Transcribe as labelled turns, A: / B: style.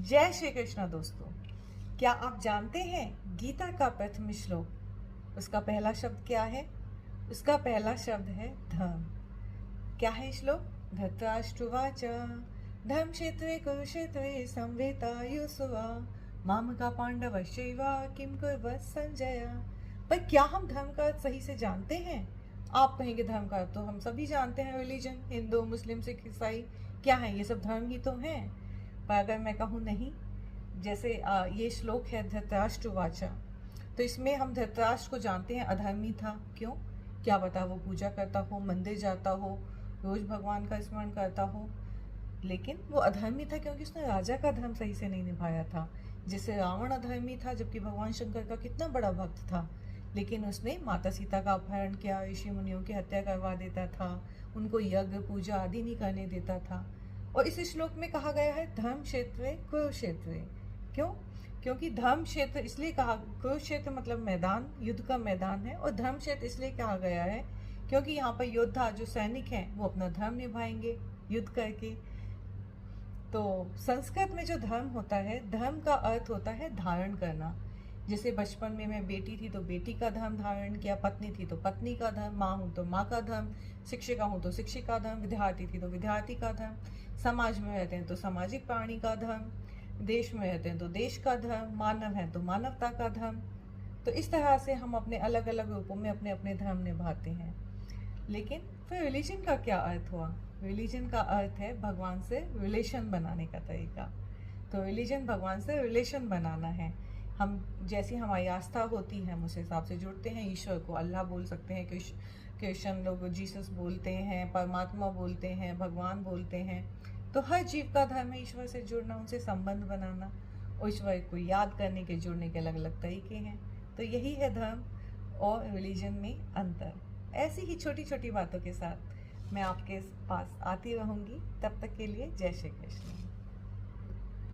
A: जय श्री कृष्ण दोस्तों। क्या आप जानते हैं गीता का प्रथम श्लोक, उसका पहला शब्द क्या है? उसका पहला शब्द है धर्म। क्या है श्लोक? धृतराष्ट्रवाच धर्म क्षेत्रे कुरुक्षेत्रे संवेतायुसुवा मामका पांडवश्चैव किम कुर्वत् संजय। पर क्या हम धर्म का अर्थ सही से जानते हैं? आप कहेंगे धर्म का अर्थ तो हम सभी जानते हैं, रिलीजन, हिंदू, मुस्लिम, सिख, ईसाई, क्या है ये सब धर्म ही तो हैं। पर अगर मैं कहूँ नहीं, जैसे ये श्लोक है धृतराष्ट्रवाचा, तो इसमें हम धृतराष्ट्र को जानते हैं अधर्मी था। क्यों? क्या बता वो पूजा करता हो, मंदिर जाता हो, रोज भगवान का स्मरण करता हो, लेकिन वो अधर्मी था क्योंकि उसने राजा का धर्म सही से नहीं निभाया था। जैसे रावण अधर्मी था, जबकि भगवान शंकर का कितना बड़ा भक्त था, लेकिन उसने माता सीता का अपहरण किया, ऋषि मुनियों की हत्या करवा देता था, उनको यज्ञ पूजा आदि नहीं करने देता था। और इस श्लोक में कहा गया है धर्म क्षेत्र कुरुक्षेत्र। क्यों? क्योंकि धर्म क्षेत्र इसलिए कहा, कुरुक्षेत्र मतलब मैदान, युद्ध का मैदान है, और धर्म क्षेत्र इसलिए कहा गया है क्योंकि यहाँ पर योद्धा जो सैनिक हैं वो अपना धर्म निभाएंगे युद्ध करके। तो संस्कृत में जो धर्म होता है, धर्म का अर्थ होता है धारण करना। जैसे बचपन में मैं बेटी थी तो बेटी का धर्म धारण किया, पत्नी थी तो पत्नी का धर्म, माँ हूँ तो माँ का धर्म, शिक्षिका हूँ तो शिक्षिका धर्म, विद्यार्थी थी तो विद्यार्थी का धर्म, समाज में रहते हैं तो सामाजिक प्राणी का धर्म, देश में रहते हैं तो देश का धर्म, मानव है तो मानवता का धर्म। तो इस तरह से हम अपने अलग अलग रूपों में अपने अपने धर्म निभाते हैं। लेकिन फिर रिलीजन का क्या अर्थ हुआ? रिलीजन का अर्थ है भगवान से रिलेशन बनाने का तरीका। तो रिलीजन भगवान से रिलेशन बनाना है। हम जैसी हमारी आस्था होती है हम उस हिसाब से जुड़ते हैं। ईश्वर को अल्लाह बोल सकते हैं, क्रिश्चियन लोग जीसस बोलते हैं, परमात्मा बोलते हैं, भगवान बोलते हैं। तो हर जीव का धर्म है ईश्वर से जुड़ना, उनसे संबंध बनाना, और ईश्वर को याद करने के, जुड़ने के अलग अलग तरीके हैं। तो यही है धर्म और रिलीजन में अंतर। ऐसी ही छोटी छोटी बातों के साथ मैं आपके पास आती रहूँगी। तब तक के लिए जय श्री कृष्ण।